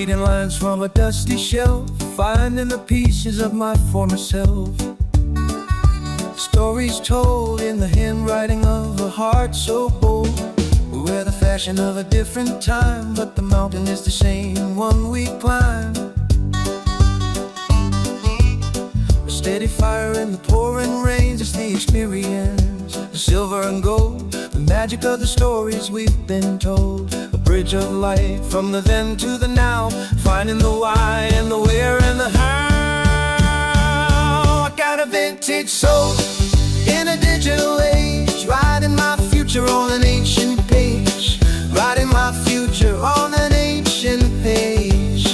reading lines from a dusty shelf, finding the pieces of my former self. Stories told in the handwriting of a heart so bold. We wear the fashion of a different time, but the mountain is the same one we climb. A steady fire in the pouring rains, it's the experience, the silver and gold, the magic of the stories we've been told. A bridge of light from the then to the now, finding the why and the where and the how. I got a vintage soul in a digital age, writing my future on an ancient page, writing my future on an ancient page.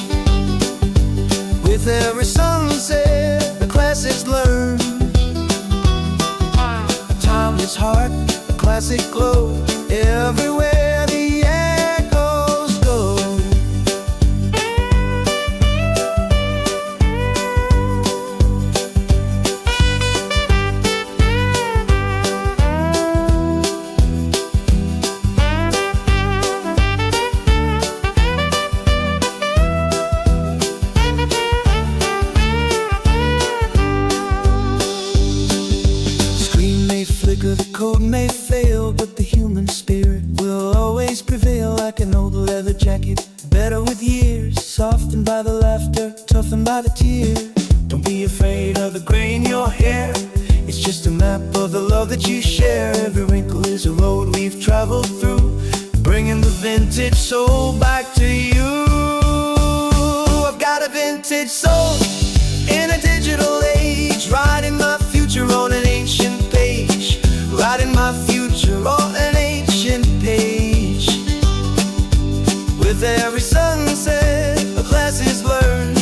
With every sunset, the classics learn, a timeless heart, a classic glow, everywhere the echoes go. The code may fail, but the human spirit will always prevail. Like an old leather jacket, better with years, softened by the laughter, toughened by the tears. Don't be afraid of the gray in your hair, it's just a map of the love that you share. Every wrinkle is a road we've traveled through, bringing the vintage soul back to you. I've got a vintage soul in a digital age, writing my future on an ancient page, writing my future on an ancient page. With every sunset, a class is learned,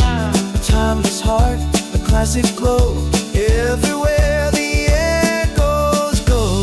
a timeless heart, a classic glow, everywhere the echoes go.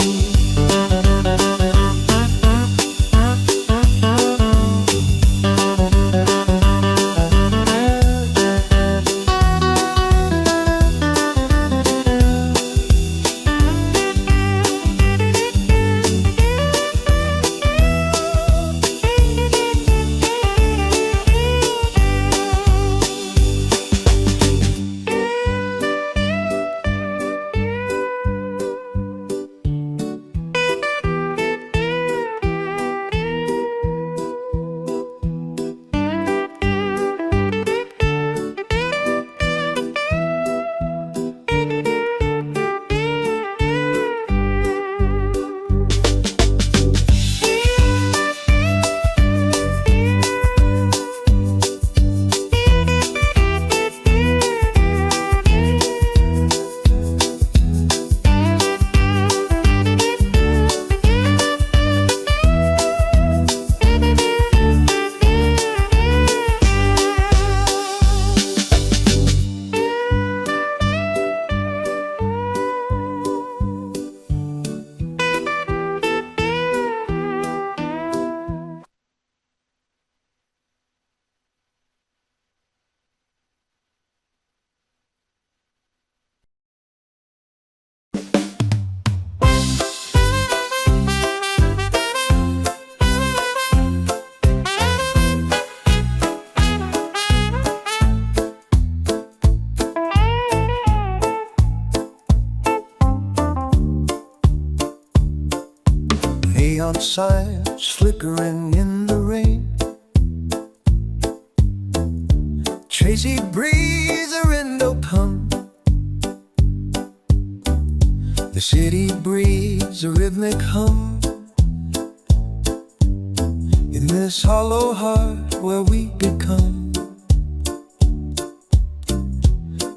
Neon signs flickering in the rain, Tracy breathes a window hum. The city breathes a rhythmic hum. In this hollow heart where we become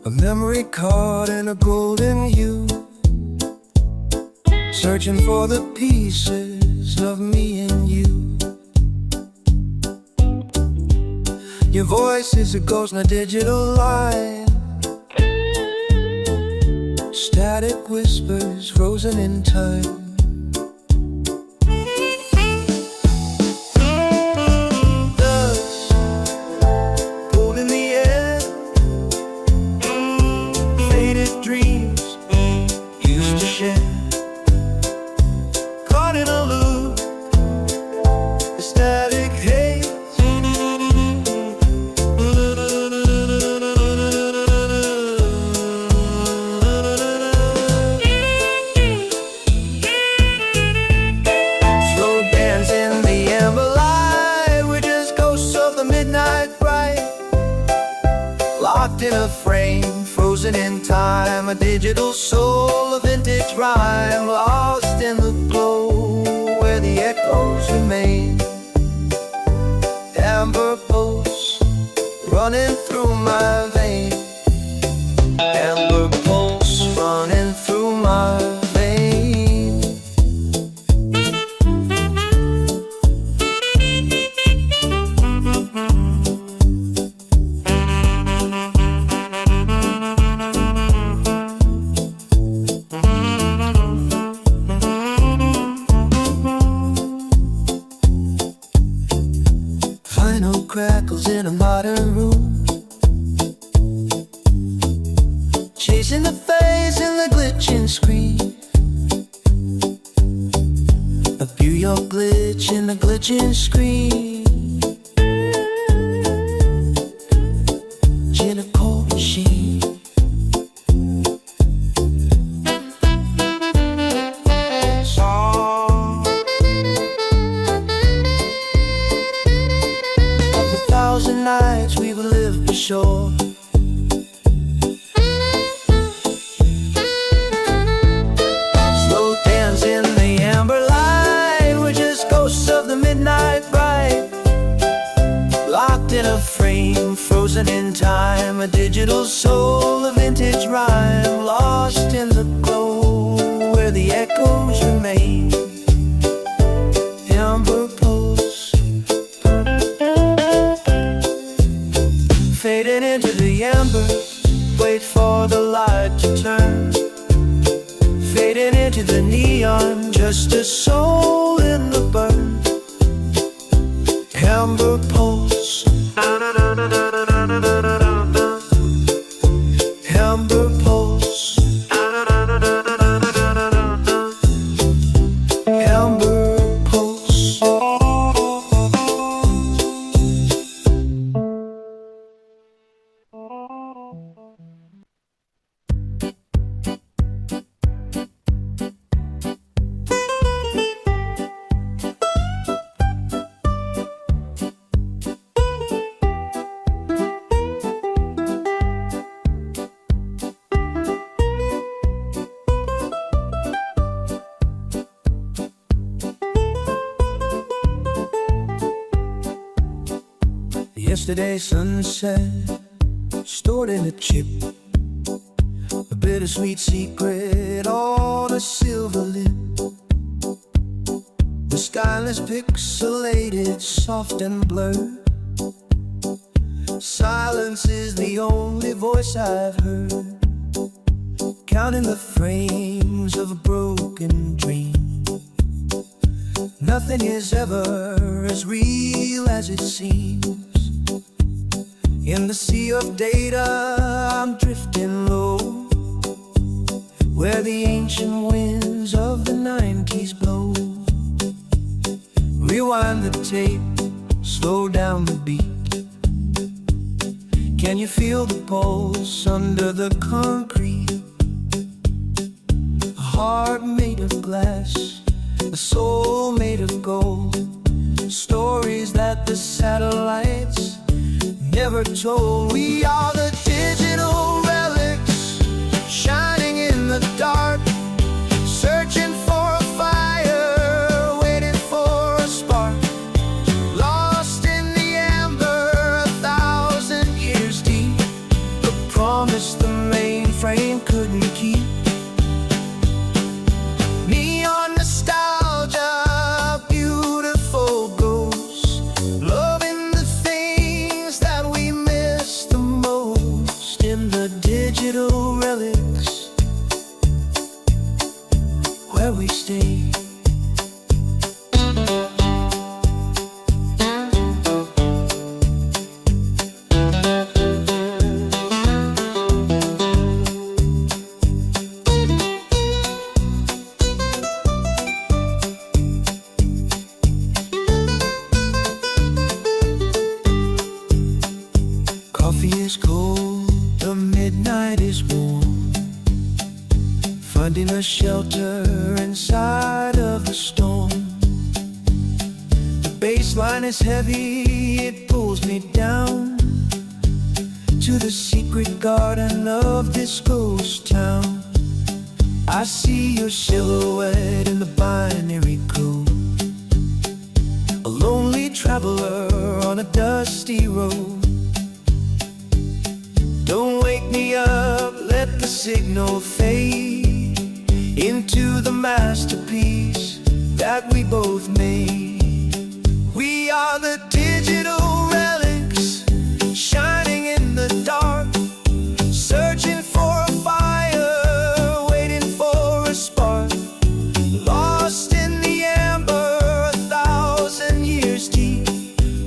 a memory caught in a golden hue, searching for the pieces of me and you. Your voice is a ghost in a digital line, static whispers frozen in time. Dust pulled in the air, faded dreams used to share, caught in a loop, the static haze time, a digital soul, a vintage rhyme, lost in the glow where the echoes remain. Amber pulse running through my veins. Amber pulse running through my veins. Vinyl crackles in a modern room, chasing the phase in the glitching screen. View your glitch in the glitching screen. In a cold machine. Of the thousand nights we will live for sure. In a frame, frozen in time, a digital soul, a vintage rhyme, lost in the glow where the echoes remain. Amber pulse fading into the embers, wait for the light to turn. Fading into the neon, just a soul in the burn. Amber pulse. Amber pulse. Amber pulse. Yesterday's sunset, stored in a chip, a bittersweet secret on a silver lip. The stylus pixelated, soft and blurred. Silence is the only voice I've heard, counting the frames of a broken dream. Nothing is ever as real as it seems. In the sea of data, I'm drifting low, where the ancient winds of the 90s blow. Rewind the tape, slow down the beat. Can you feel the pulse under the concrete? A heart made of glass, a soul made of gold. Stories that the satellites never told. We are the digital relics, shining in the dark, searching for a fire, waiting for a spark. Lost in the amber, 1,000 years deep, the promise the mainframe couldn't keep. Neon nostalgia, beautiful ghosts, loving the things that we miss the most. In the digital relics, where we stay. Coffee is cold, the midnight is warm, finding a shelter inside of the storm. The baseline is heavy, it pulls me down to the secret garden of this ghost town. see your silhouette in the binary glow, a lonely traveler on a dusty road. Don't wake me up, let the signal fade into the masterpiece that we both made. We are the digital relics, shining in the dark, searching for a fire, waiting for a spark, lost in the amber, 1,000 years deep,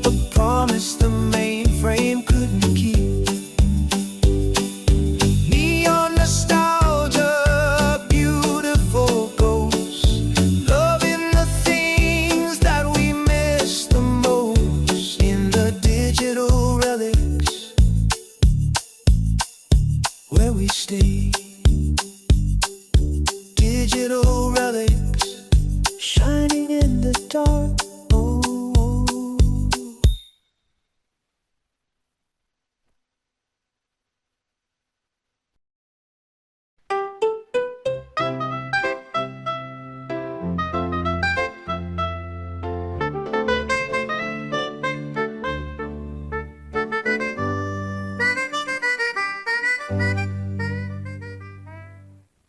a promise the mainframe couldn't keep. Neon nostalgia, beautiful ghosts, loving the things that we miss the most in the digital relics where we stay. Digital relics, shining in the dark. Oh, oh.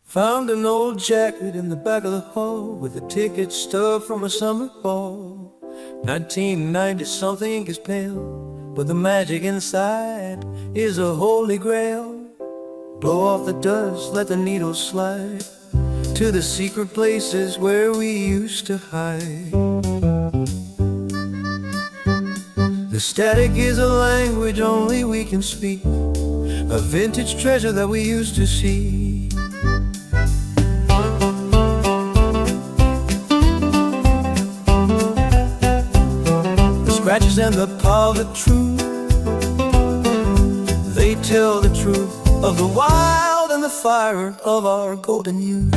Found an old jacket in the back of the hall with a ticket stuffed from a summer ball. 1990 something, ink is pale, but the magic inside is a holy grail. Blow off the dust, let the needles slide to the secret places where we used to hide. The static is a language only we can speak, a vintage treasure that we used to see. Scratches and the power of the truth, they tell the truth of the wild and the fire of our golden youth.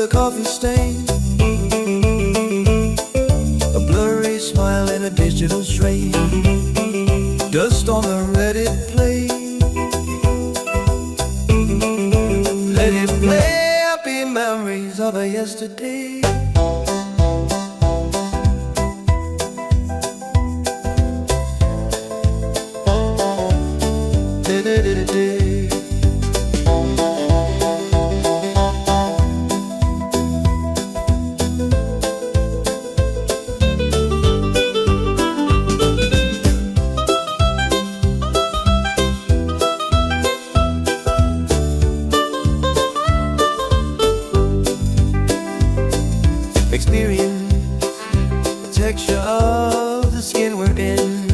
Coffee stain, a blurry smile in a digital strain, dust on the Reddit play. Let it play, happy memories of a yesterday. Experience the texture of the skin we're in,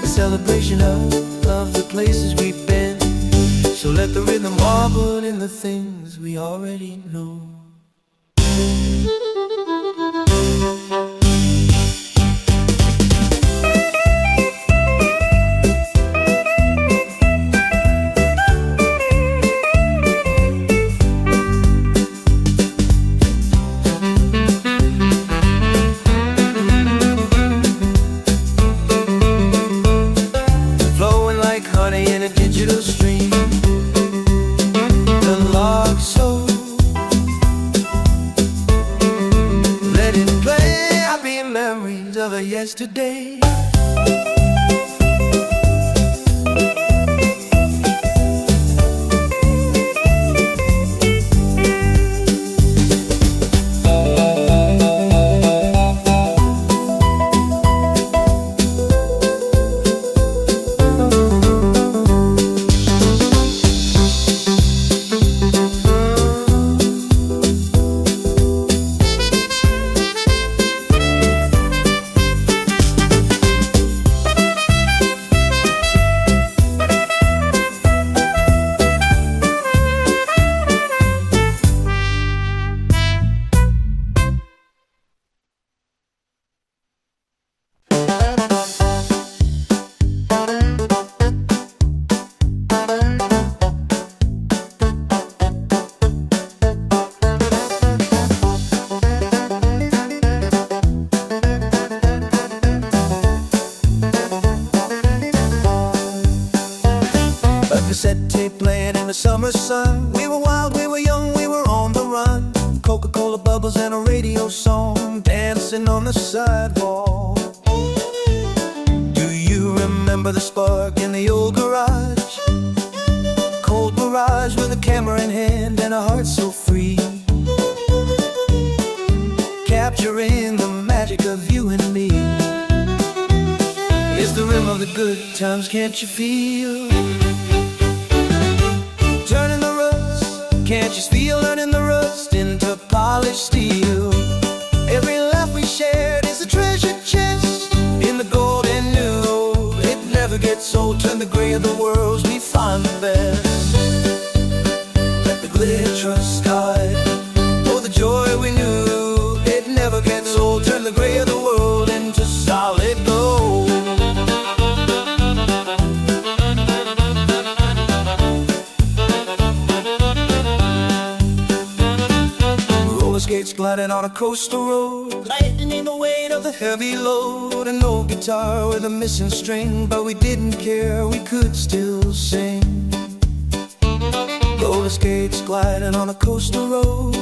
a celebration of the places we've been. So let the rhythm warble in the things we already know. In a digital stream, the log soul. Let it play, happy memories of a yesterday. cassette tape playing in the summer sun. We were wild, we were young, we were on the run. Coca-Cola bubbles and a radio song, dancing on the sidewalk. Do you remember the spark in the old garage? Cold mirage with a camera in hand and a heart so free, capturing the magic of you and me. It's the rhythm of the good times, can't you feel? Turning the rust, can't you feel? Turning the rust into polished steel. Every laugh we shared is a treasure chest in the golden new. It never gets old, turn the gray of the worlds we find the best. Let the glitter trust guide, oh the joy we knew. It never gets old, turn the gray of the world into solid gold. Skates gliding on a coastal road, lightening the weight of the heavy load. An old guitar with a missing string, but we didn't care, we could still sing. Roller skates gliding on a coastal road,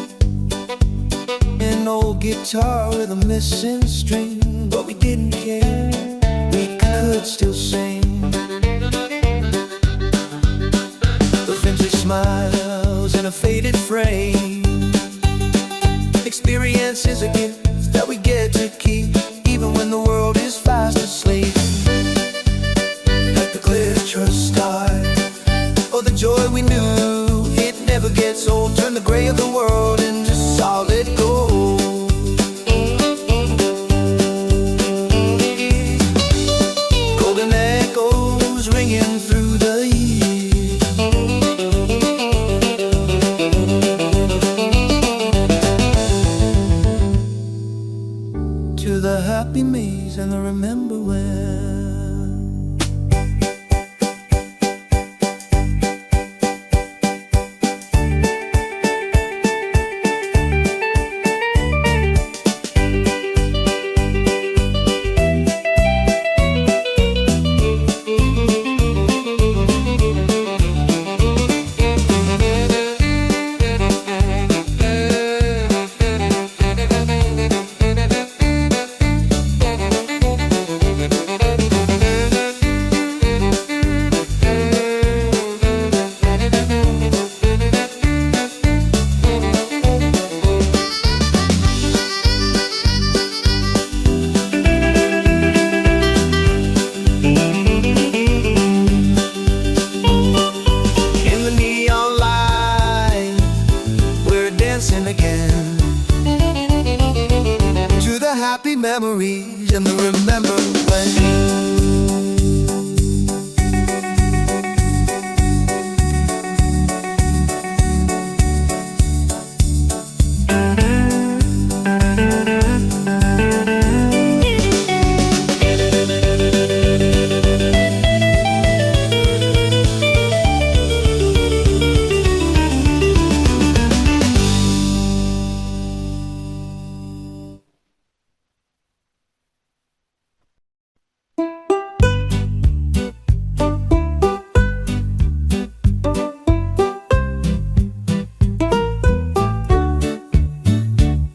an old guitar with a missing string, but we didn't care, we could still sing. The vintage smiles in a faded frame. Experience is a gift that we get to keep, even when the world is fast asleep. Let the glitter start, oh the joy we knew. It never gets old, turn the gray of the world into solid gold. Golden echoes ringing through the years. The happy maze and the remember when. Again to the happy memories and the remember when.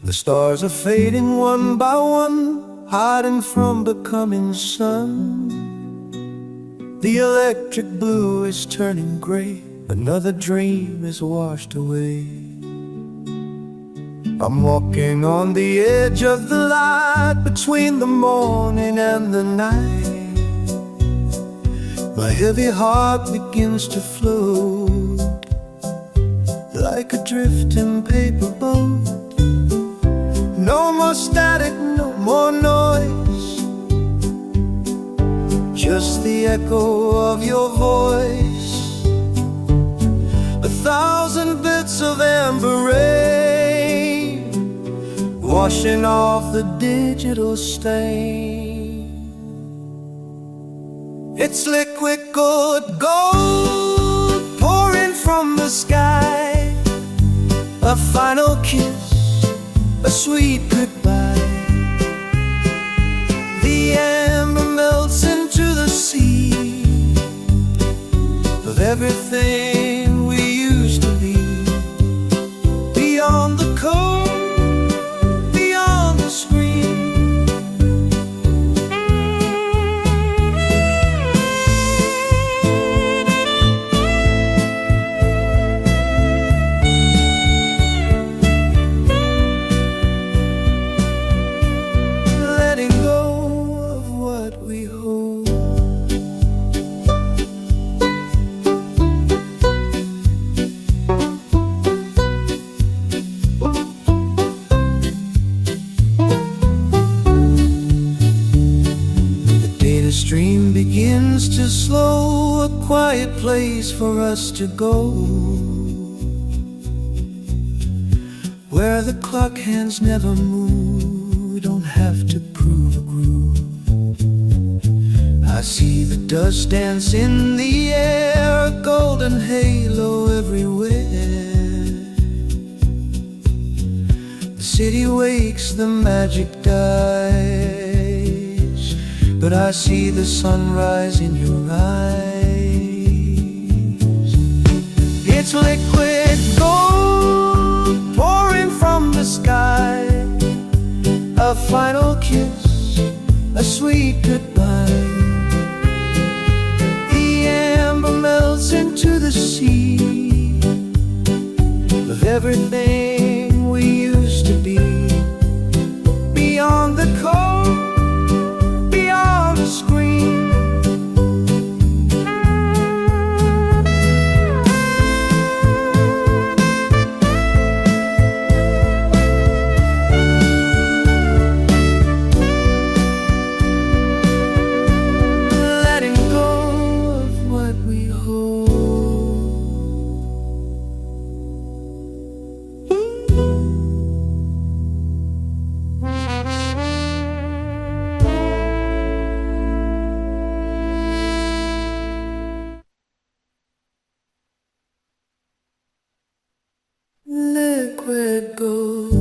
The stars are fading one by one, hiding from the coming sun. The electric blue is turning gray, another dream is washed away. I'm walking on the edge of the light, between the morning and the night. My heavy heart begins to float like a drifting paper boat. No more static, no more noise, just the echo of your voice. 1,000 bits of amber rain, washing off the digital stain. It's liquid good gold pouring from the sky, a final kiss, a sweet goodbye. The amber melts into the sea. everything we used to be. Beyond the code, beyond the screen. Letting go of what we hold. The stream begins to slow, a quiet place for us to go, where the clock hands never move. We don't have to prove a groove. I see the dust dance in the air, a golden halo everywhere. The city wakes, the magic dies, but I see the sunrise in your eyes. It's liquid gold pouring from the sky, a final kiss, a sweet goodbye. The amber melts into the sea of everything we used to be. Beyond the code, beyond the screen. Letting go of what we hold. Liquid gold.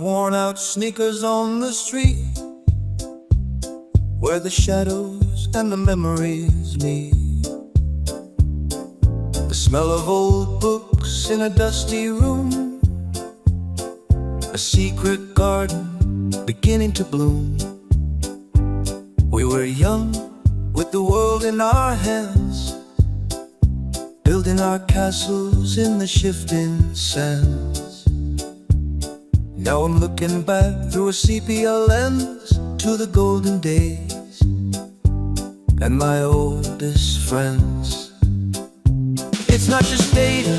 Worn-out sneakers on the street, where the shadows and the memories meet. The smell of old books in a dusty room, a secret garden beginning to bloom. We were young, with the world in our hands, building our castles in the shifting sands. Now I'm looking back through a sepia lens to the golden days and my oldest friends. It's not just data,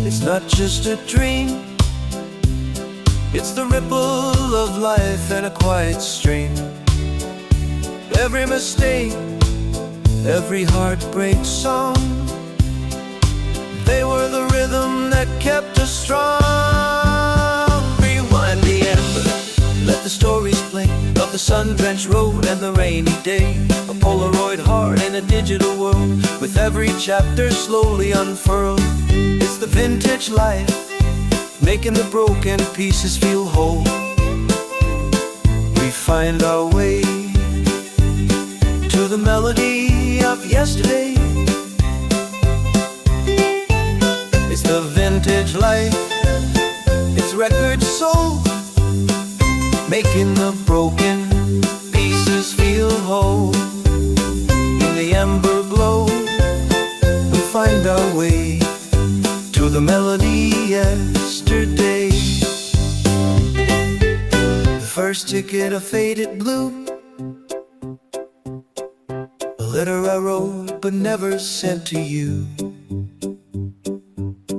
it's not just a dream, it's the ripple of life and a quiet stream. Every mistake, every heartbreak song, they were the rhythm that kept us strong. Let the stories play of the sun-drenched road and the rainy day, a Polaroid heart in a digital world, with every chapter slowly unfurled. It's the vintage life, making the broken pieces feel whole. We find our way to the melody of yesterday. It's the vintage life, it's record soul, making the broken pieces feel whole. In the ember glow, we find our way to the melody yesterday. The first ticket, a faded blue, a letter I wrote but never sent to you.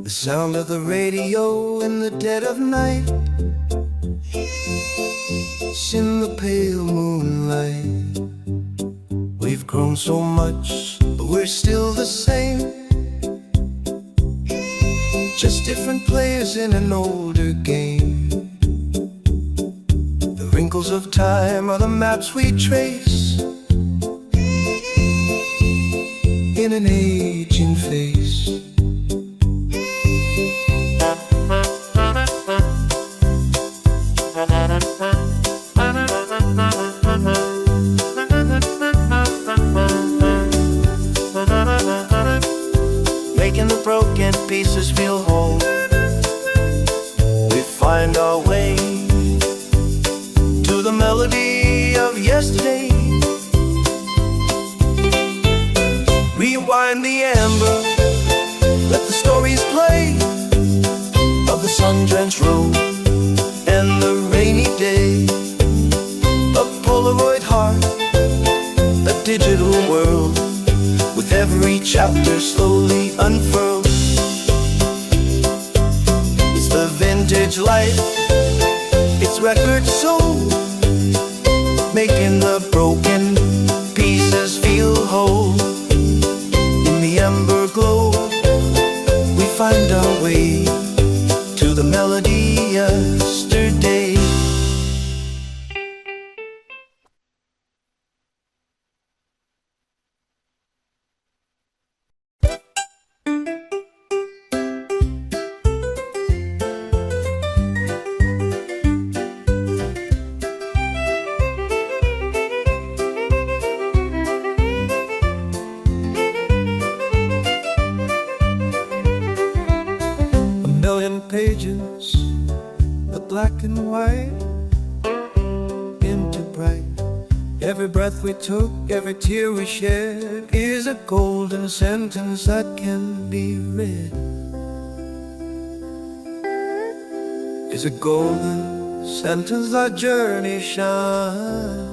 The sound of the radio in the dead of night, in the pale moonlight. We've grown so much, but we're still the same, just different players in an older game. The wrinkles of time are the maps we trace in an aging face. Making the broken pieces feel whole, we find our way to the melody of yesterday. Rewind the amber, let the stories play of the sun-drenched road and the rainy day. A Polaroid heart, a digital world, with every chapter slowly unfurled. It's the vintage life, it's record soul, making the broken pieces feel whole. In the ember glow, we find our way to the melody yesterday. Pages, the black and white, into bright. Every breath we took, every tear we shed, is a golden sentence that can be read. Is a golden sentence that journey shines.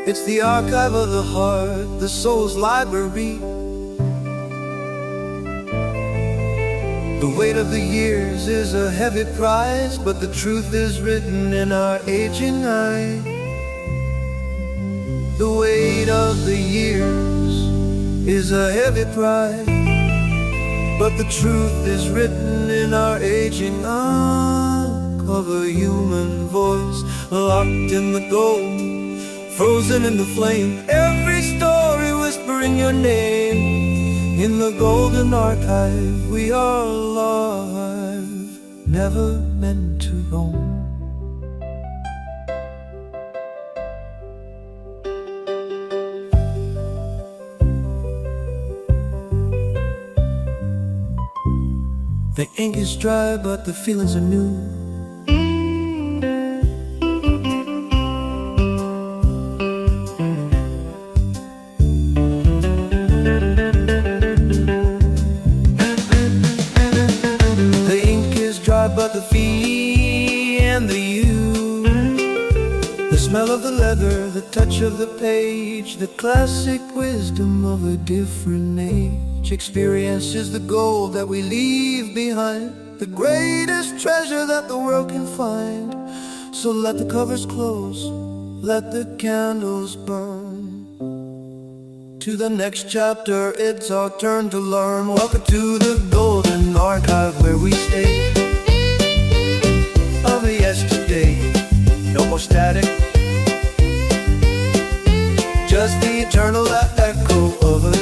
It's the archive of the heart, the soul's library. The weight of the years is a heavy prize, but the truth is written in our aging eye. The weight of the years is a heavy prize, but the truth is written in our aging eye. Of a human voice, locked in the gold, frozen in the flame. Every story whispering your name. In the golden archive, we are alive, never meant to roam. The ink is dry, but the feelings are new. But the fee and the you, the smell of the leather, the touch of the page, the classic wisdom of a different age. Experience is the gold that we leave behind, the greatest treasure that the world can find. So let the covers close, let the candles burn. To the next chapter, it's our turn to learn. Welcome to the golden archive, where we stay of yesterday. No more static, just the eternal echo of it.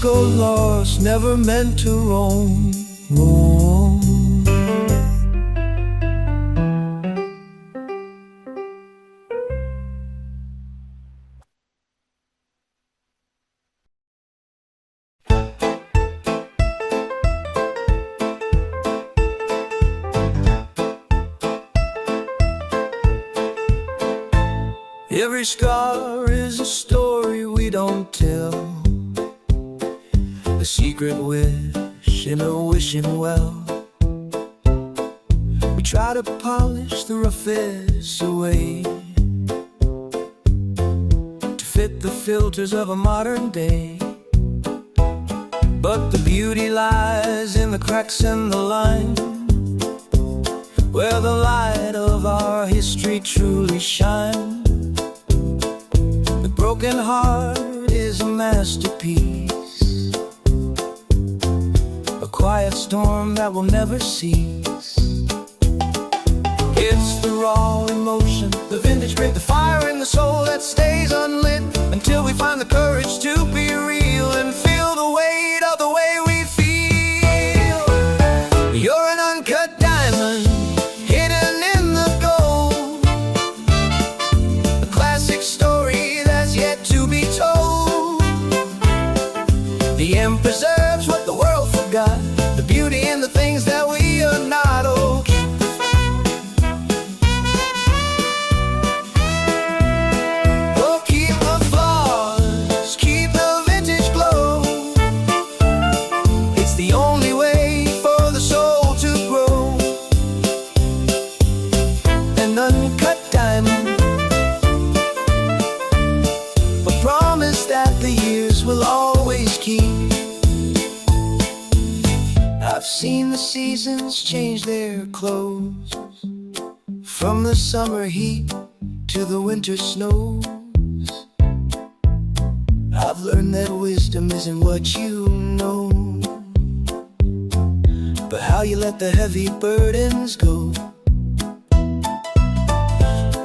go lost, never meant to roam, roam. Every scar is a story we don't tell, a secret wish in a wishing well. We try to polish the rough edges away to fit the filters of a modern day. But the beauty lies in the cracks in the line, where the light of our history truly shines. The broken heart is a masterpiece, a quiet storm that will never cease. It's the raw emotion, the vintage grit, the fire in the soul that stays unlit until we find the courage to be real and feel the weight of the way we feel. You're an uncut diamond, hidden in the gold, a classic story that's yet to be told. The end preserves what the world forgot, the beauty in the things that we are not old. Oh, keep the flaws, keep the vintage glow. It's the only way for the soul to grow. An uncut diamond, a promise that the years will always keep. I've seen the seasons change their clothes, from the summer heat to the winter snows. I've learned that wisdom isn't what you know, but how you let the heavy burdens go.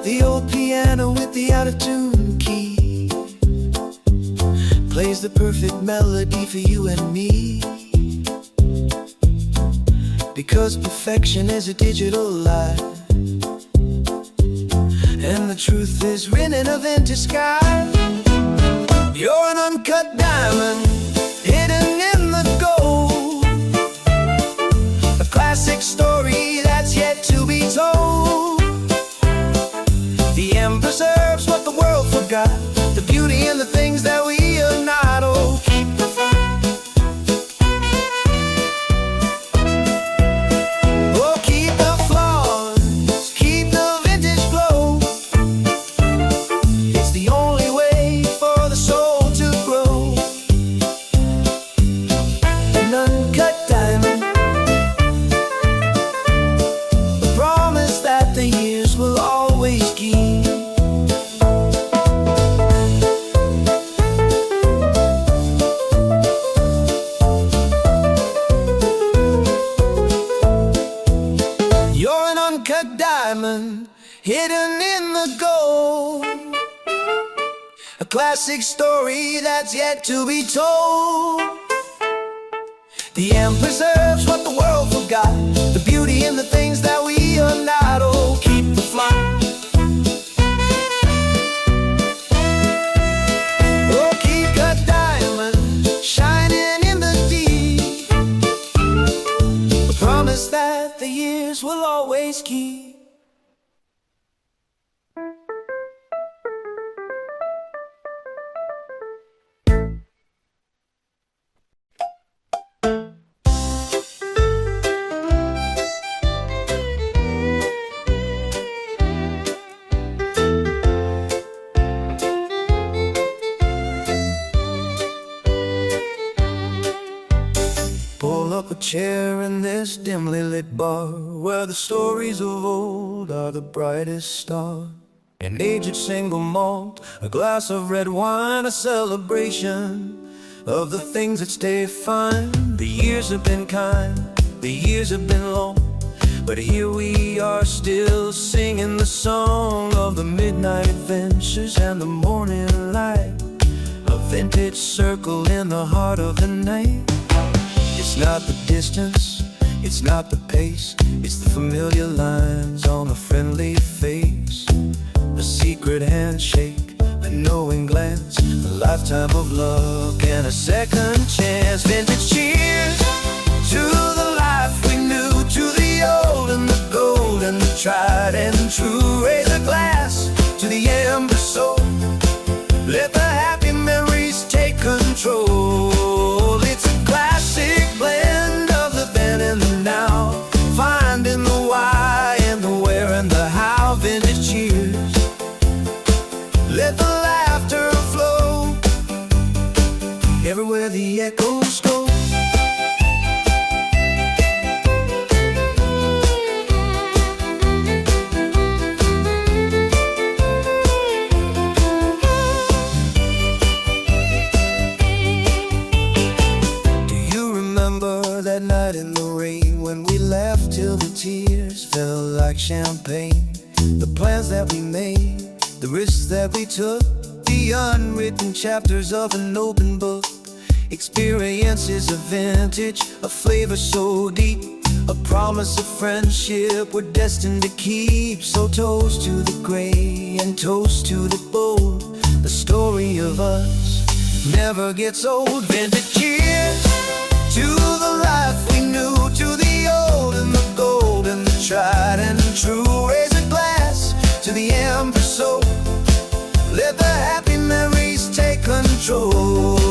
The old piano with the out-of-tune key plays the perfect melody for you and me, because perfection is a digital lie, and the truth is written in a vintage sky. You're an uncut diamond, hidden in the gold, a classic story that's yet to be told. The end preserves what the world forgot, the beauty in the things that we are not old. Oh, keep the flaws, keep the vintage glow. It's the only way for the soul to grow. An uncut diamond, the promise that the years will always keep. You're an uncut diamond, hidden in the gold, a classic story that's yet to be told. The end preserves what the world forgot, the beauty in the things that we are not old. Keep the flight. Oh, keep the diamond shining in the deep, a promise that the years will always keep. Pull up a chair in this dimly lit bar, where the stories of old are the brightest star. An aged single malt, a glass of red wine, a celebration of the things that stay fine. The years have been kind, the years have been long, but here we are still singing the song of the midnight adventures and the morning light. A vintage circle in the heart of the night. It's not the distance, it's not the pace, it's the familiar lines on a friendly face. A secret handshake, a knowing glance, a lifetime of luck and a second chance. Vintage cheers to the life we knew, to the old and the gold and the tried and true. Raise a glass to the ember soul, let the happy memories take control. It's a classic blend of the then and the now, finding the why and the where and the how. Vintage cheers, let the laughter flow everywhere the echoes go. That night in the rain when we laughed till the tears fell like champagne. The plans that we made, the risks that we took, the unwritten chapters of an open book. Experiences of vintage, a flavor so deep, a promise of friendship we're destined to keep. So toast to the gray and toast to the bold. The story of us never gets old. Vintage cheers to the life we knew, to the old and the gold and the tried and true. Raise a glass to the ember soul, let the happy memories take control.